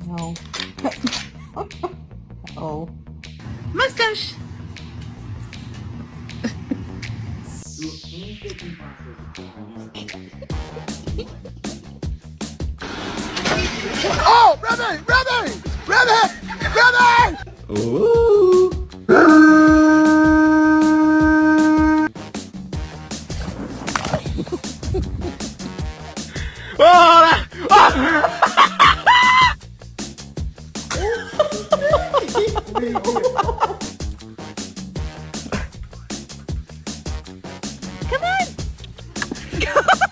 No. Oh. Mustache. Oh, Remy! Remy! Remy! Remy! Ooh. Oh, oh! Come on.